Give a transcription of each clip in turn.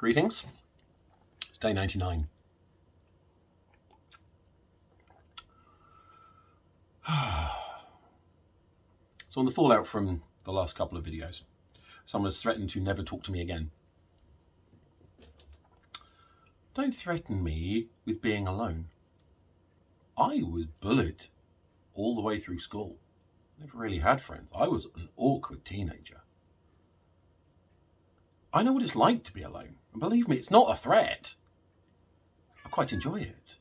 Greetings. It's day 99. So on the fallout from the last couple of videos, someone has threatened to never talk to me again. Don't threaten me with being alone. I was bullied all the way through school. Never really had friends. I was an awkward teenager. I know what it's like to be alone. And believe me, it's not a threat. I quite enjoy it.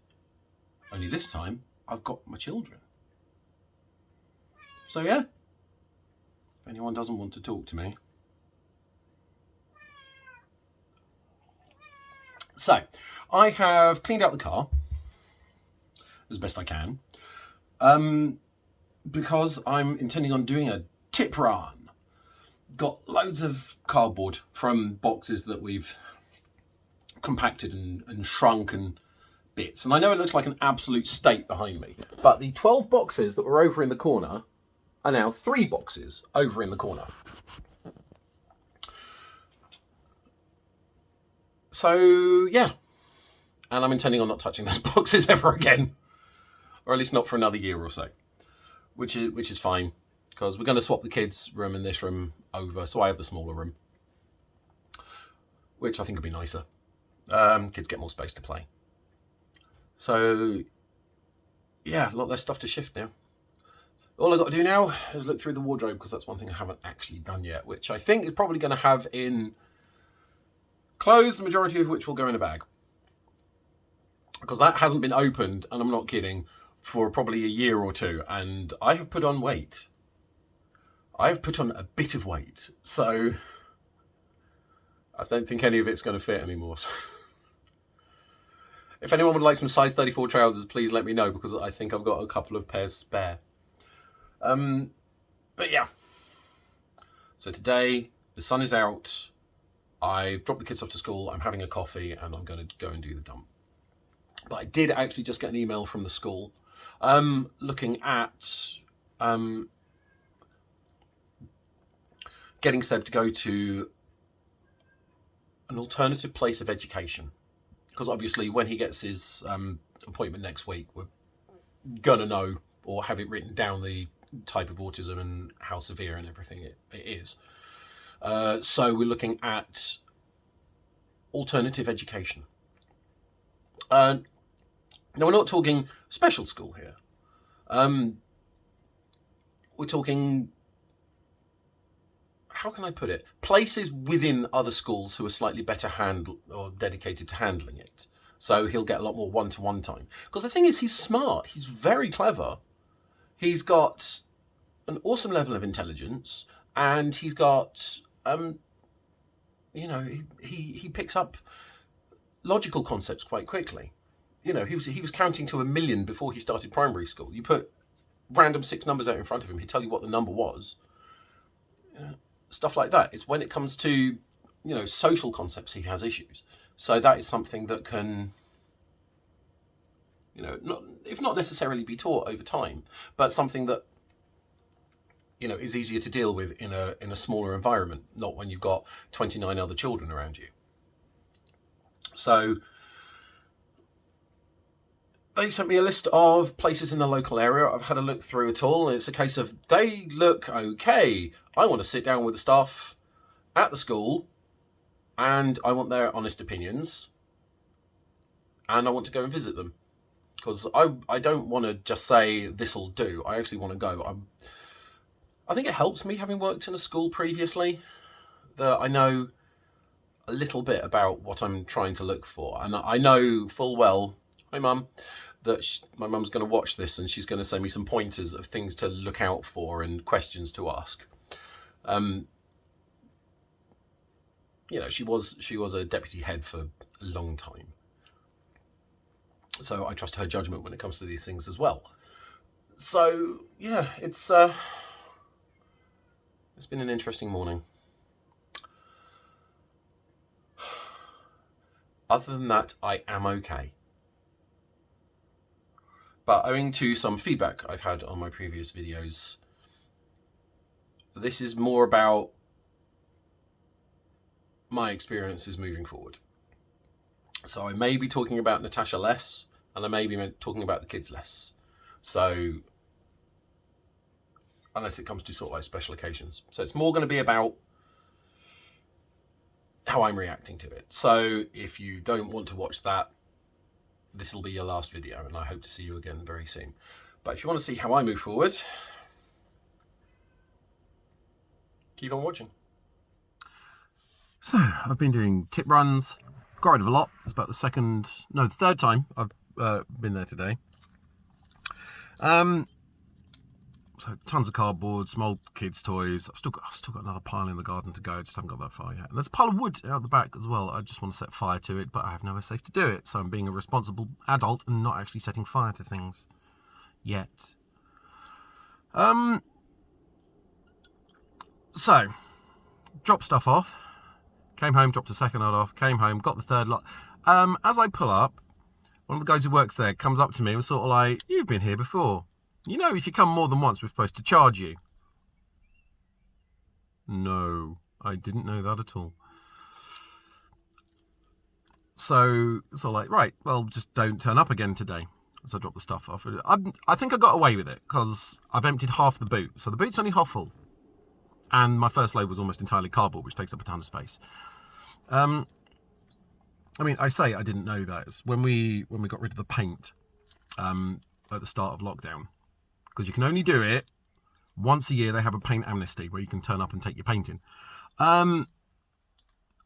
Only this time, I've got my children. So yeah, if anyone doesn't want to talk to me. So, I have cleaned out the car as best I can, because I'm intending on doing a tip run. Got loads of cardboard from boxes that we've compacted and shrunk and bits. And I know it looks like an absolute state behind me, but the 12 boxes that were over in the corner are now 3 boxes over in the corner. So yeah, and I'm intending on not touching those boxes ever again, or at least not for another year or so, which is fine, because we're going to swap the kids' room and this room over, so I have the smaller room, which I think would be nicer. Kids get more space to play. So yeah, a lot less stuff to shift now. All I've got to do now is look through the wardrobe, because that's one thing I haven't actually done yet, which I think is probably going to have in clothes, the majority of which will go in a bag. Because that hasn't been opened, and I'm not kidding, for probably a year or two, and I have put on weight. I have put on a bit of weight, so I don't think any of it's going to fit anymore. So if anyone would like some size 34 trousers, please let me know, because I think I've got a couple of pairs spare. But yeah, so today the sun is out. I've dropped the kids off to school. I'm having a coffee and I'm going to go and do the dump. But I did actually just get an email from the school looking at getting Seb to go to an alternative place of education. Because obviously when he gets his appointment next week, we're going to know or have it written down the type of autism and how severe and everything it is. So we're looking at alternative education. Now we're not talking special school here. We're talking, how can I put it? Places within other schools who are slightly better handled or dedicated to handling it. So he'll get a lot more one-to-one time. Because the thing is, he's smart. He's very clever. He's got an awesome level of intelligence, and he's got, you know, he picks up logical concepts quite quickly. You know, he was counting to 1 million before he started primary school. You put random 6 numbers out in front of him, he'd tell you what the number was. Stuff like that. It's when it comes to, you know, social concepts, he has issues. So that is something that can, you know, if not necessarily be taught over time, but something that, you know, is easier to deal with in a smaller environment, not when you've got 29 other children around you. So they sent me a list of places in the local area. I've had a look through it all, and it's a case of they look okay. I want to sit down with the staff at the school, and I want their honest opinions, and I want to go and visit them. Because I don't want to just say, this'll do. I actually want to go. I think it helps me, having worked in a school previously, that I know a little bit about what I'm trying to look for. And I know full well, hi Mum, that my mum's going to watch this and she's going to send me some pointers of things to look out for and questions to ask. You know, she was a deputy head for a long time. So I trust her judgment when it comes to these things as well. So yeah, it's been an interesting morning. Other than that, I am okay. But owing to some feedback I've had on my previous videos, this is more about my experiences moving forward. So I may be talking about Natasha less, and I may be talking about the kids less. So, unless it comes to sort of like special occasions. So it's more going to be about how I'm reacting to it. So if you don't want to watch that, this will be your last video, and I hope to see you again very soon. But if you want to see how I move forward, keep on watching. So I've been doing tip runs, got rid of a lot. It's about the third time I've been there today. So tons of cardboard, some old kids' toys. I've still got another pile in the garden to go. I just haven't got that far yet. And there's a pile of wood out the back as well. I just want to set fire to it, but I have nowhere safe to do it. So I'm being a responsible adult and not actually setting fire to things yet. So dropped stuff off. Came home, dropped a second lot off. Came home, got the third lot. As I pull up, one of the guys who works there comes up to me and was sort of like, "You've been here before. You know, if you come more than once, we're supposed to charge you." No, I didn't know that at all. So it's all like, right, well, just don't turn up again today. So I dropped the stuff off. I think I got away with it because I've emptied half the boot. So the boot's only half full. And my first load was almost entirely cardboard, which takes up a ton of space. I mean, I say I didn't know that. It's when we got rid of the paint at the start of lockdown. Because you can only do it once a year. They have a paint amnesty where you can turn up and take your paint in.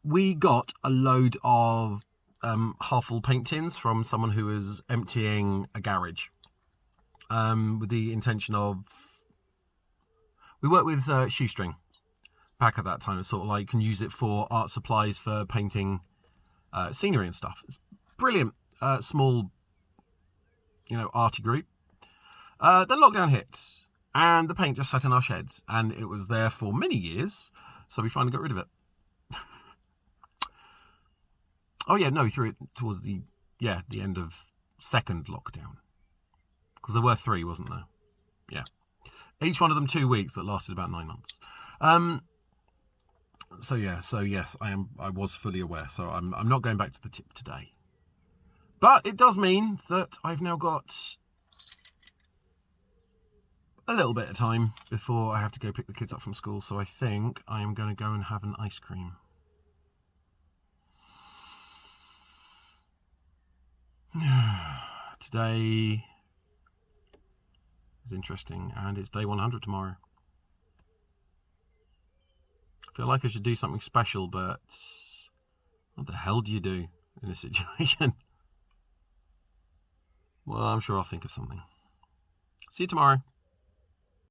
We got a load of half-full paint tins from someone who was emptying a garage with the intention of... We worked with shoestring back at that time. It's sort of like you can use it for art supplies for painting scenery and stuff. It's brilliant. Small, arty group. Then lockdown hit, and the paint just sat in our sheds, and it was there for many years, so we finally got rid of it. Oh yeah, no, we threw it towards the end of second lockdown, because there were 3, wasn't there? Yeah, each one of them 2 weeks that lasted about 9 months. So yes, I was fully aware. So I'm not going back to the tip today, but it does mean that I've now got a little bit of time before I have to go pick the kids up from school. So I think I am going to go and have an ice cream. Today is interesting, and it's day 100 tomorrow. I feel like I should do something special, but what the hell do you do in this situation? Well, I'm sure I'll think of something. See you tomorrow.